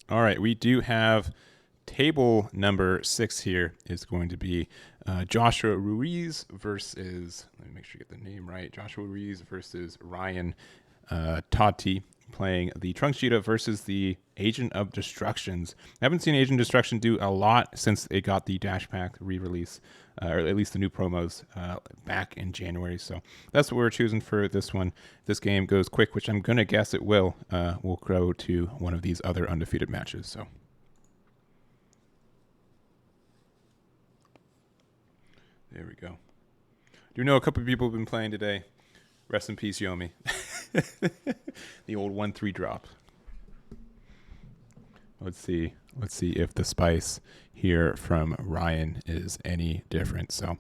All right, we do have table number 6 here is going to be Joshua Ruiz versus, let me make sure you get the name right, Joshua Ruiz versus Ryan Todte, playing the Trunks Cheetah versus the Agent of Destructions. I haven't seen Agent of Destruction do a lot since it got the Dash Pack re-release, or at least the new promos back in January. So that's what we're choosing for this one. If this game goes quick, which I'm going to guess it will, we'll go to one of these other undefeated matches. So there we go. Do know a couple of people have been playing today. Rest in peace, Yomi. The old 1-3 drop. Let's see if the spice here from Ryan is any different. So,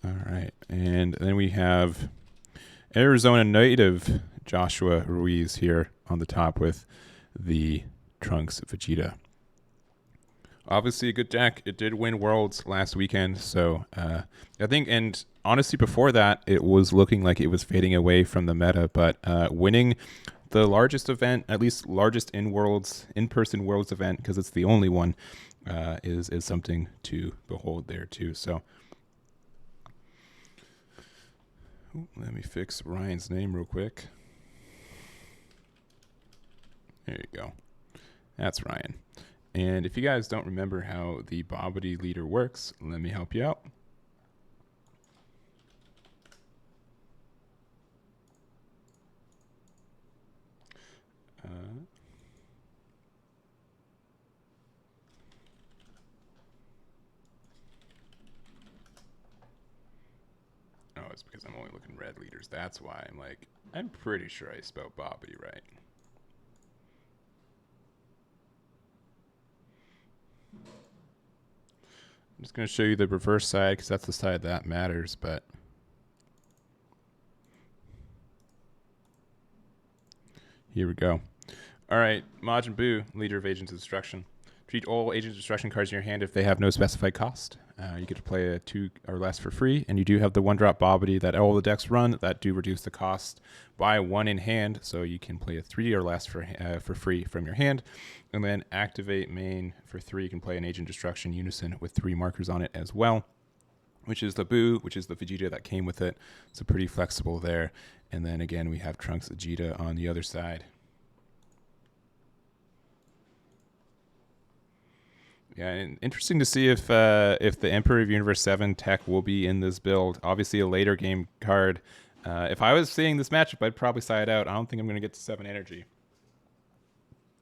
all right, and then we have Arizona native Joshua Ruiz here on the top with the Trunks Vegeta. Obviously a good deck. It did win Worlds last weekend, so I think, and honestly before that, it was looking like it was fading away from the meta, but winning the largest event, at least largest in-person Worlds event, because it's the only one, is something to behold there too. So let me fix Ryan's name real quick. There you go. That's Ryan. And if you guys don't remember how the Bobbity leader works, let me help you out. Oh, it's because I'm only looking red leaders. That's why I'm like, I'm pretty sure I spelled Bobbity right. I'm just going to show you the reverse side because that's the side that matters, but here we go. All right, Majin Buu, leader of Agents of Destruction. Treat all Agents of Destruction cards in your hand if they have no specified cost. You get to play a 2 or less for free, and you do have the 1-drop Bobbity that all the decks run that do reduce the cost by 1 in hand, so you can play a 3 or less for free from your hand. And then activate main for 3. You can play an Agent Destruction Unison with 3 markers on it as well, which is the Buu, which is the Vegeta that came with it. So pretty flexible there. And then again, we have Trunks Vegeta on the other side. Yeah, and interesting to see if the Emperor of Universe 7 tech will be in this build. Obviously, a later game card. If I was seeing this matchup, I'd probably side out. I don't think I'm going to get to 7 energy.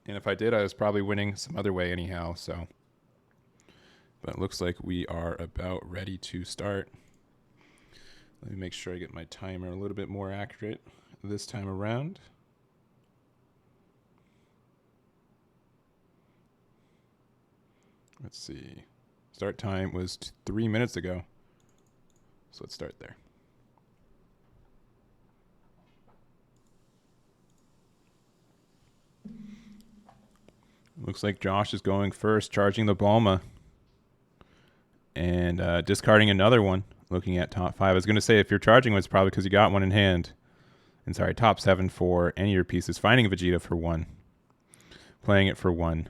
And if I did, I was probably winning some other way anyhow. So, but it looks like we are about ready to start. Let me make sure I get my timer a little bit more accurate this time around. Let's see. Start time was 3 minutes ago. So let's start there. Looks like Josh is going first, charging the Bulma. And discarding another one, looking at top 5. I was going to say, if you're charging one, it's probably because you got one in hand. And sorry, top 7 for any of your pieces. Finding a Vegeta for 1. Playing it for 1.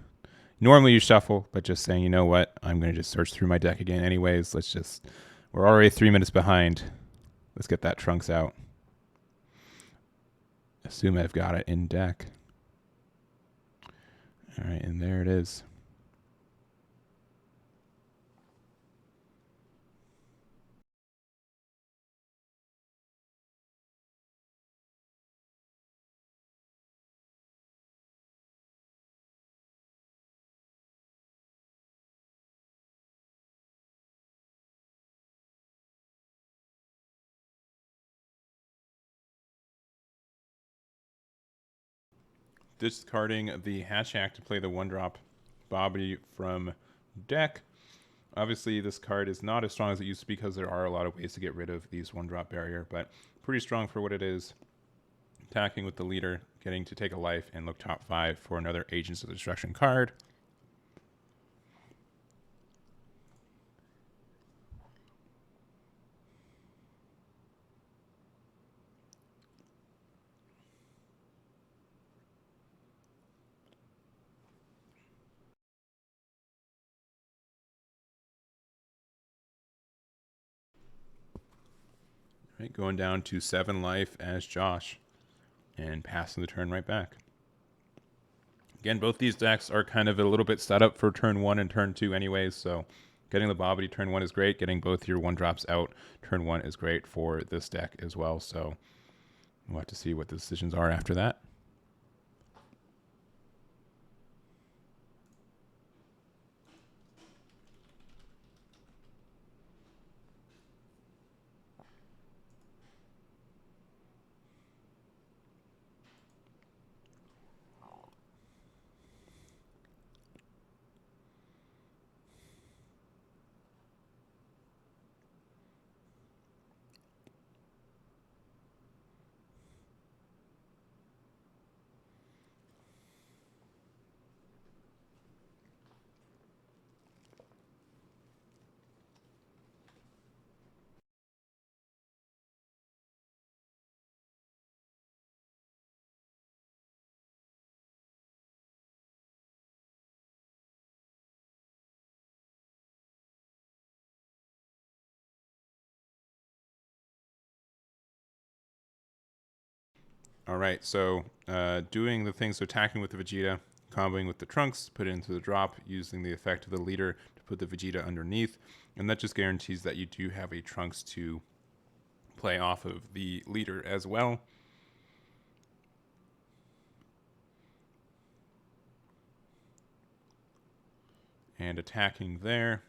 Normally you shuffle, but just saying, you know what? I'm going to just search through my deck again anyways. We're already 3 minutes behind. Let's get that Trunks out. Assume I've got it in deck. All right, and there it is. Discarding the Hatchak to play the 1-drop Bobbity from deck. Obviously, this card is not as strong as it used to be because there are a lot of ways to get rid of these 1-drop barrier, but pretty strong for what it is. Attacking with the leader, getting to take a life and look top 5 for another Agents of Destruction card. Right, going down to 7 life as Josh and passing the turn right back. Again, both these decks are kind of a little bit set up for turn 1 and turn 2 anyways, so getting the Bobbity turn 1 is great. Getting both your 1-drops out turn 1 is great for this deck as well, so we'll have to see what the decisions are after that. All right, so doing the things, so attacking with the Vegeta, comboing with the Trunks, put it into the drop, using the effect of the leader to put the Vegeta underneath, and that just guarantees that you do have a Trunks to play off of the leader as well. And attacking there.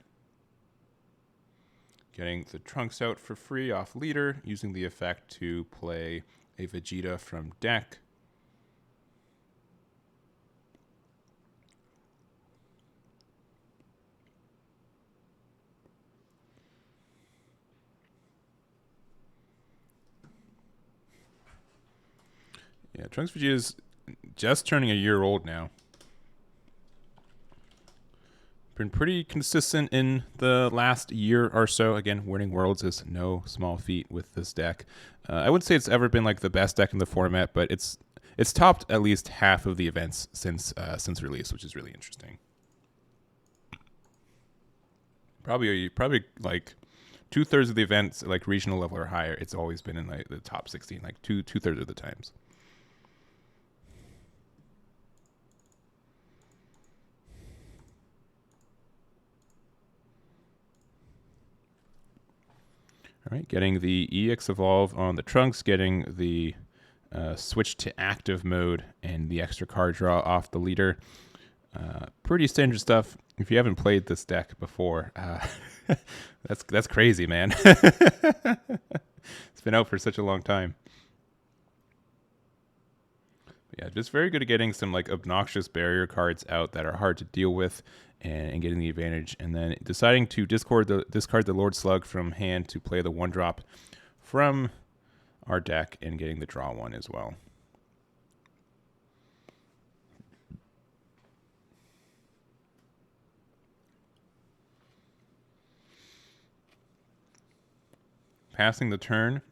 Getting the Trunks out for free off leader, using the effect to play a Vegeta from deck. Yeah, Trunks Vegeta is just turning a year old now. Been pretty consistent in the last year or so. Again, winning Worlds is no small feat with this deck. I wouldn't say it's ever been like the best deck in the format, but it's topped at least half of the events since release, which is really interesting. Probably like 2/3 of the events, like regional level or higher, it's always been in like the top 16, like two-thirds of the times. All right, getting the EX Evolve on the Trunks, getting the switch to active mode and the extra card draw off the leader. Pretty standard stuff. If you haven't played this deck before, that's crazy, man. It's been out for such a long time. Yeah, just very good at getting some like obnoxious barrier cards out that are hard to deal with and getting the advantage. And then deciding to discard the Lord Slug from hand to play the 1-drop from our deck and getting the draw 1 as well. Passing the turn,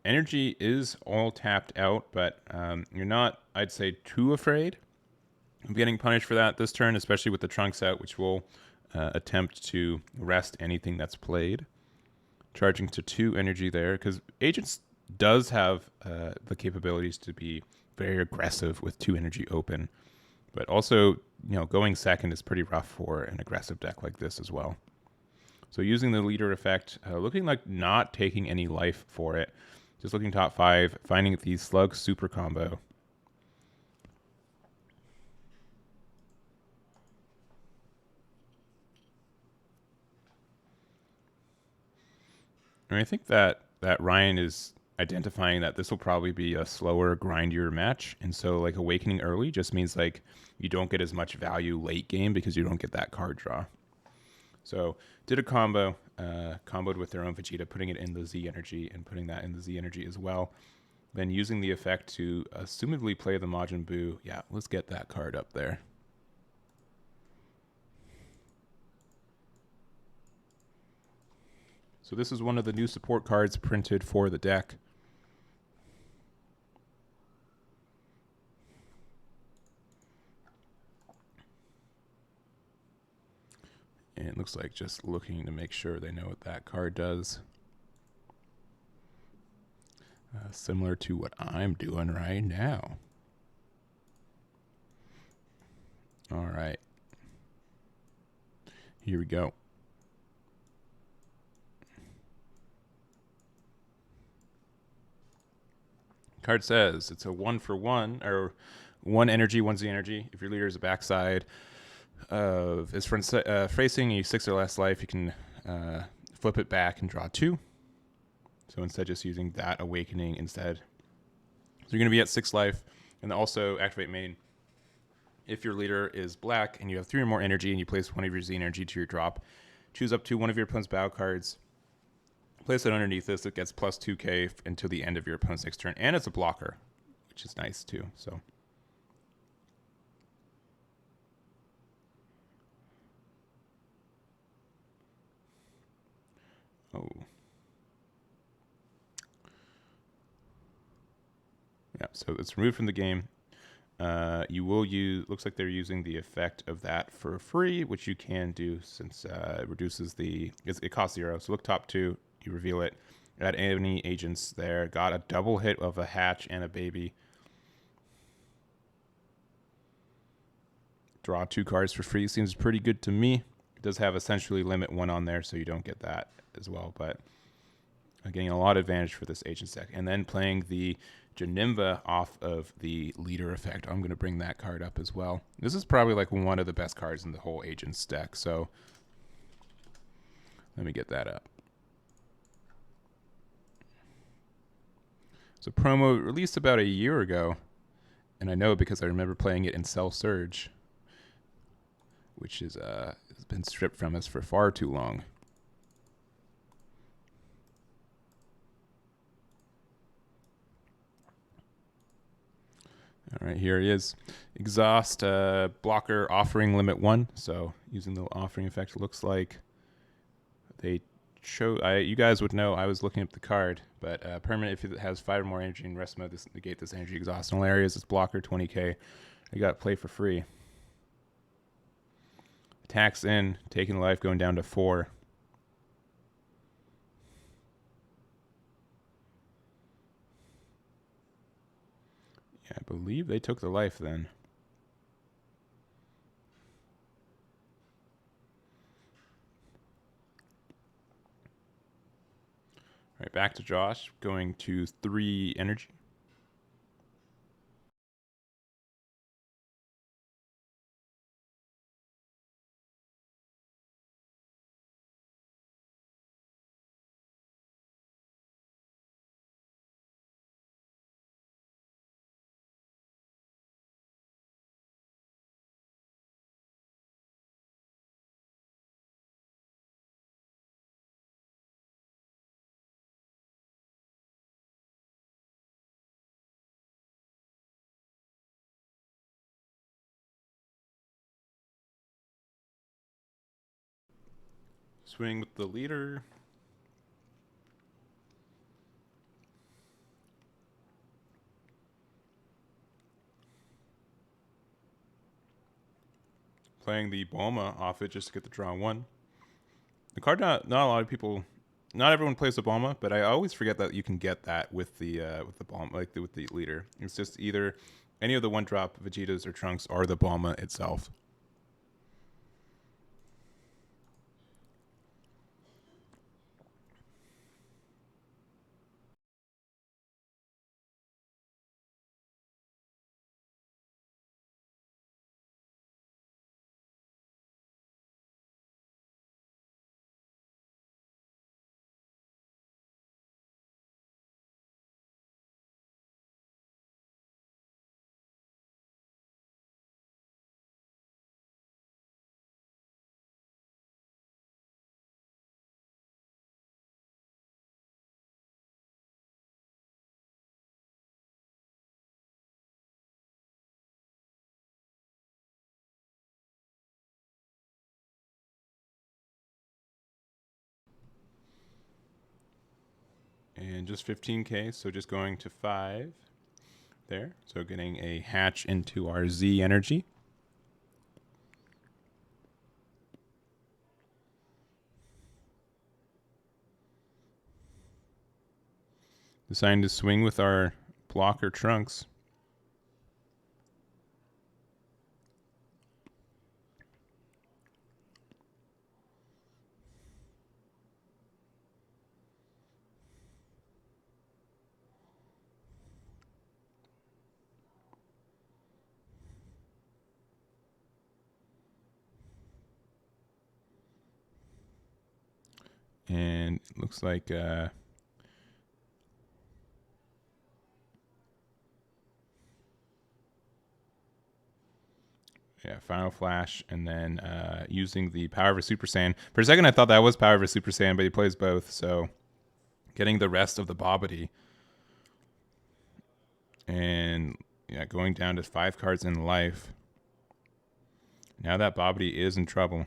energy is all tapped out, but you're not, I'd say, too afraid of getting punished for that this turn, especially with the Trunks out, which will attempt to rest anything that's played. Charging to 2 energy there, because Agents does have the capabilities to be very aggressive with 2 energy open, but also, going second is pretty rough for an aggressive deck like this as well. So using the leader effect, looking like not taking any life for it. Just looking top 5, finding the Slug super combo. And I think that Ryan is identifying that this will probably be a slower, grindier match. And so like awakening early just means like you don't get as much value late game because you don't get that card draw. So did a combo, comboed with their own Vegeta, putting it in the Z energy and putting that in the Z energy as well. Then using the effect to assumedly play the Majin Buu. Yeah, let's get that card up there. So this is one of the new support cards printed for the deck. And it looks like just looking to make sure they know what that card does. Similar to what I'm doing right now. All right. Here we go. Card says it's a 1-for-1, or 1 energy, 1 Z energy. If your leader is a backside of his friend facing you 6 or less life, you can flip it back and draw 2. So instead, just using that awakening instead. So you're going to be at 6 life, and then also activate main. If your leader is black and you have 3 or more energy and you place 1 of your Z energy to your drop, choose up to 1 of your opponent's battle cards. Place it underneath this. It gets plus 2k until the end of your opponent's next turn. And it's a blocker, which is nice too. So. Oh. Yeah, so it's removed from the game. You will use, looks like they're using the effect of that for free, which you can do since it reduces it costs 0. So look top 2, you reveal it. Add any agents there. Got a double hit of a hatch and a baby. Draw 2 cards for free. Seems pretty good to me. It does have essentially limit 1 on there, so you don't get that as well. But getting a lot of advantage for this agent deck. And then playing the Genimva off of the leader effect. I'm going to bring that card up as well. This is probably like one of the best cards in the whole agent's deck. So let me get that up. So promo released about a year ago, and I know because I remember playing it in Cell Surge, which is has been stripped from us for far too long. All right, here he is. Exhaust blocker offering limit 1. So using the offering effect, it looks like they show. You guys would know I was looking up the card, but permanent if it has 5 or more energy in rest mode, this negate this energy exhaust in all areas. It's blocker 20k. I got play for free. Attacks in, taking life, going down to 4. Yeah, I believe they took the life then. All right, back to Josh, going to 3 energy. Swing with the leader. Playing the Bulma off it just to get the draw 1. The card, not a lot of people, not everyone plays the Bulma, but I always forget that you can get that with the Bulma, like with the leader. It's just either any of the 1-drop Vegetas or Trunks or the Bulma itself. And just 15k, so just going to 5 there. So getting a hatch into our Z energy. deciding to swing with our blocker Trunks. And it looks like yeah, Final Flash, and then using the Power of a Super Saiyan. For a second, I thought that was Power of a Super Saiyan, but he plays both, so getting the rest of the Bobbity. And yeah, going down to 5 cards in life. Now that Bobbity is in trouble.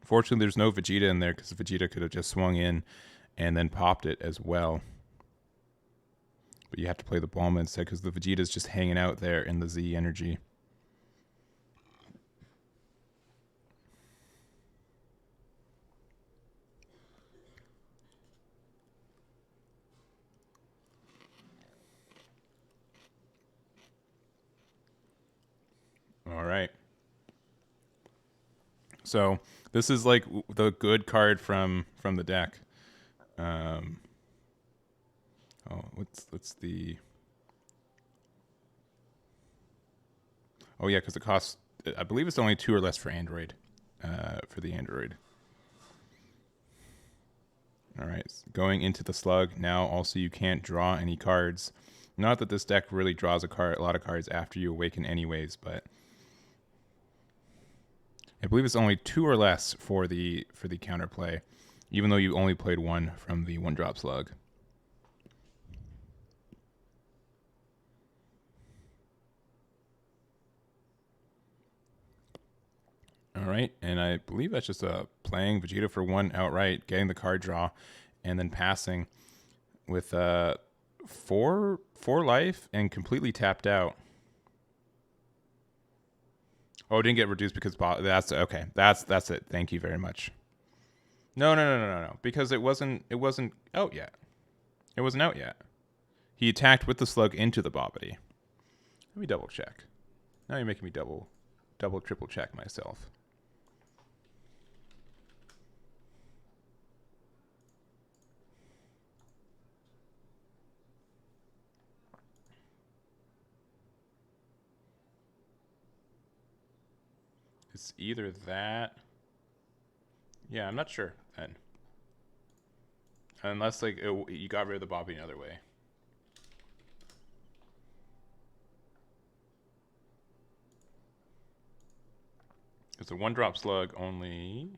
Fortunately, there's no Vegeta in there because Vegeta could have just swung in and then popped it as well. But you have to play the Bulma instead because the Vegeta's just hanging out there in the Z energy. All right. So this is like the good card from the deck. Oh, what's the? Oh yeah, because it costs. I believe it's only 2 or less for Android. For the Android. All right, going into the slug now. Also, you can't draw any cards. Not that this deck really draws a lot of cards after you awaken, anyways, but I believe it's only 2 or less for the counterplay, even though you only played 1 from the 1-drop slug. All right, and I believe that's just playing Vegeta for 1 outright, getting the card draw, and then passing with 4 life and completely tapped out. Oh, it didn't get reduced because that's okay. That's it. Thank you very much. No. Because it wasn't out yet. It wasn't out yet. He attacked with the slug into the Bobbity. Let me double check. Now you're making me double, triple check myself. It's either that. Yeah, I'm not sure then. Unless like you got rid of the Bobbity another way. It's a 1-drop slug only.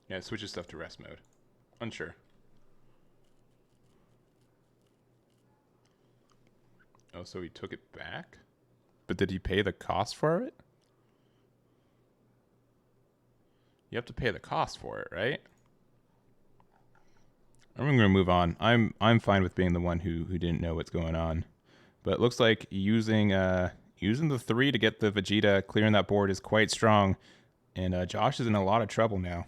Yeah, it switches stuff to rest mode. Unsure. Oh, so he took it back? But did he pay the cost for it? You have to pay the cost for it, right? I'm going to move on. I'm fine with being the one who didn't know what's going on. But it looks like using the 3 to get the Vegeta clearing that board is quite strong. And Josh is in a lot of trouble now.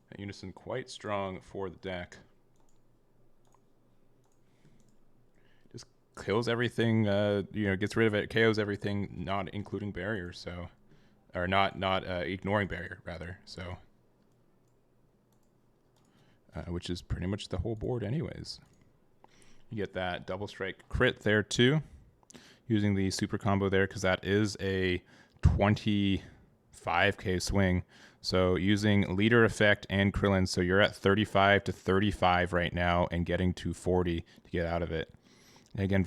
That Unison quite strong for the deck. Just kills everything, gets rid of it, KOs everything, not including barrier, so... Or not ignoring barrier, rather, so... which is pretty much the whole board anyways. You get that double strike crit there too, using the super combo there, because that is a 25k swing. So using leader effect and Krillin, so you're at 35 to 35 right now and getting to 40 to get out of it. And again,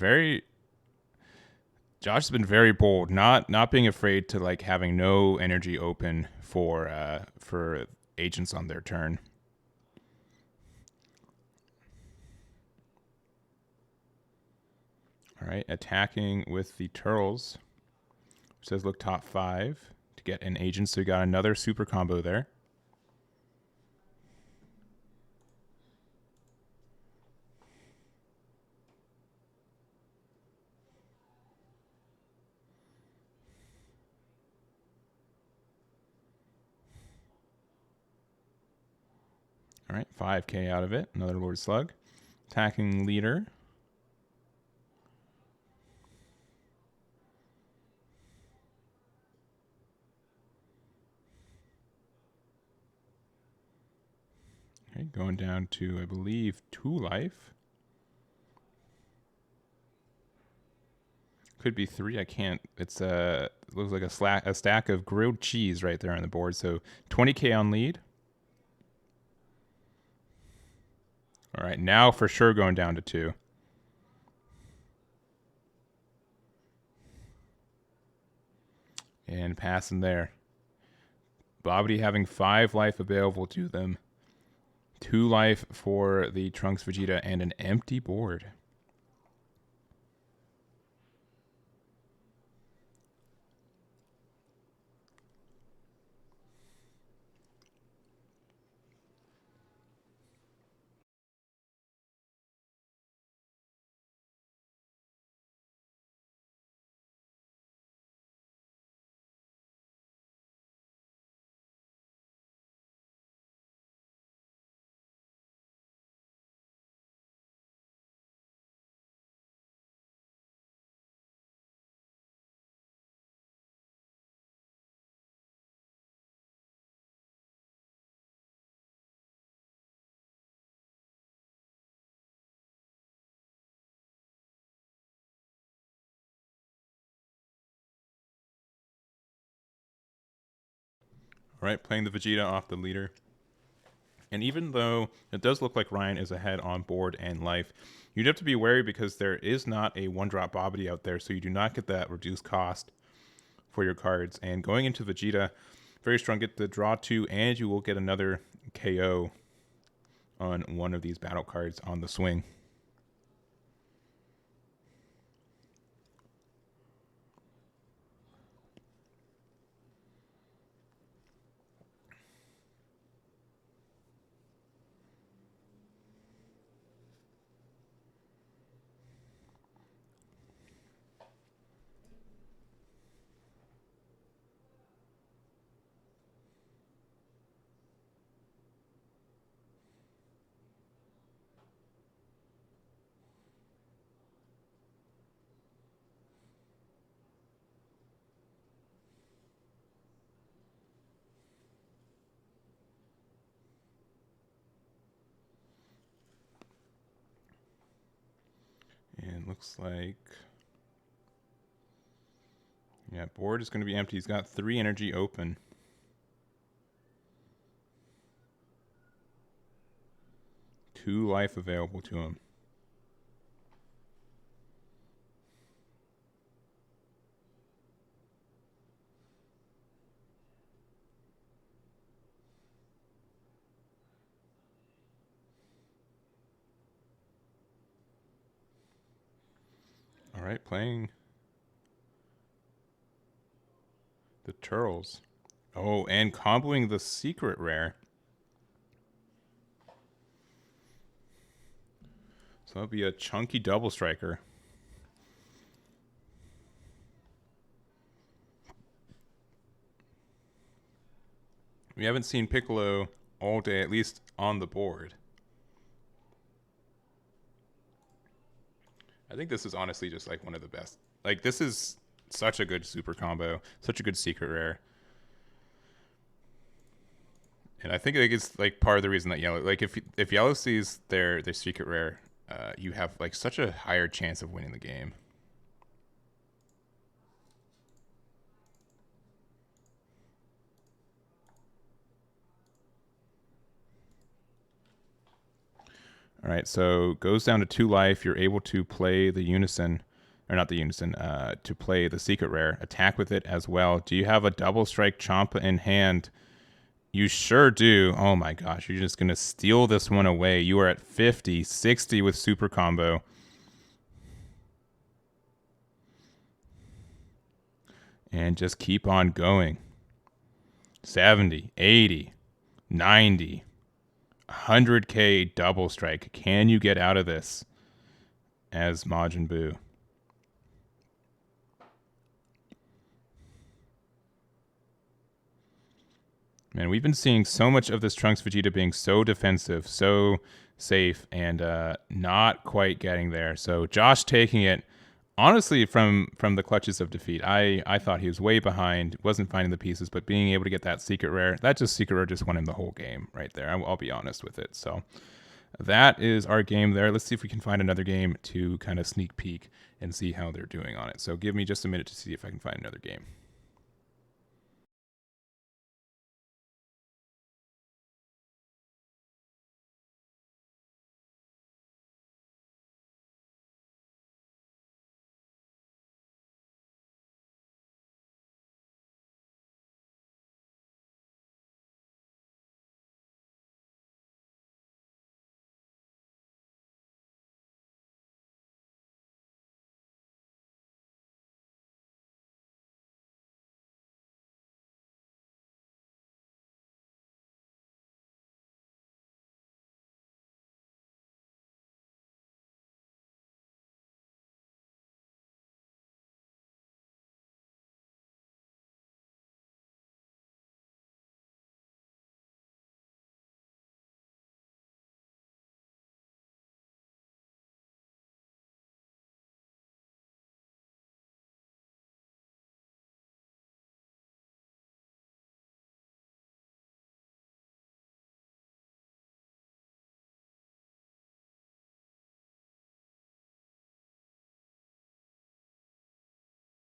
Josh has been very bold, not being afraid to like having no energy open for agents on their turn. All right, attacking with the Turtles. It says look top 5 to get an agent, so you got another super combo there. All right, 5k out of it. Another Lord Slug. Attacking leader. Okay, going down to, I believe, 2 life. Could be 3. I can't. It's it looks like a stack of grilled cheese right there on the board. So 20k on lead. All right, now for sure going down to 2. And passing there. Bobbity having 5 life available to them. 2 life for the Trunks Vegeta and an empty board. All right, playing the Vegeta off the leader. And even though it does look like Ryan is ahead on board and life, you'd have to be wary because there is not a 1-drop Bobbity out there, so you do not get that reduced cost for your cards. And going into Vegeta, very strong, get the draw 2, and you will get another KO on one of these battle cards on the swing. And looks like, yeah, board is going to be empty. He's got 3 energy open. Two life available to him. All right, playing the Turtles. Oh, and comboing the secret rare. So that'll be a chunky double striker. We haven't seen Piccolo all day, at least on the board. I think this is honestly just like one of the best. Like, this is such a good super combo, such a good secret rare. And I think it's like part of the reason that Yellow, like if Yellow sees their secret rare, you have like such a higher chance of winning the game. All right, so goes down to 2 life. You're able to play the Unison, or not the Unison, to play the secret rare. Attack with it as well. Do you have a double strike Champa in hand? You sure do. Oh my gosh, you're just going to steal this one away. You are at 50, 60 with super combo. And just keep on going. 70, 80, 90, 100k double strike. Can you get out of this as Majin Buu? Man, we've been seeing so much of this Trunks Vegeta being so defensive, so safe, and not quite getting there. So Josh taking it, honestly, from the clutches of defeat. I thought he was way behind, wasn't finding the pieces, but being able to get that secret rare, secret rare just won him the whole game right there. I'll be honest with it. So that is our game there. Let's see if we can find another game to kind of sneak peek and see how they're doing on it. So give me just a minute to see if I can find another game.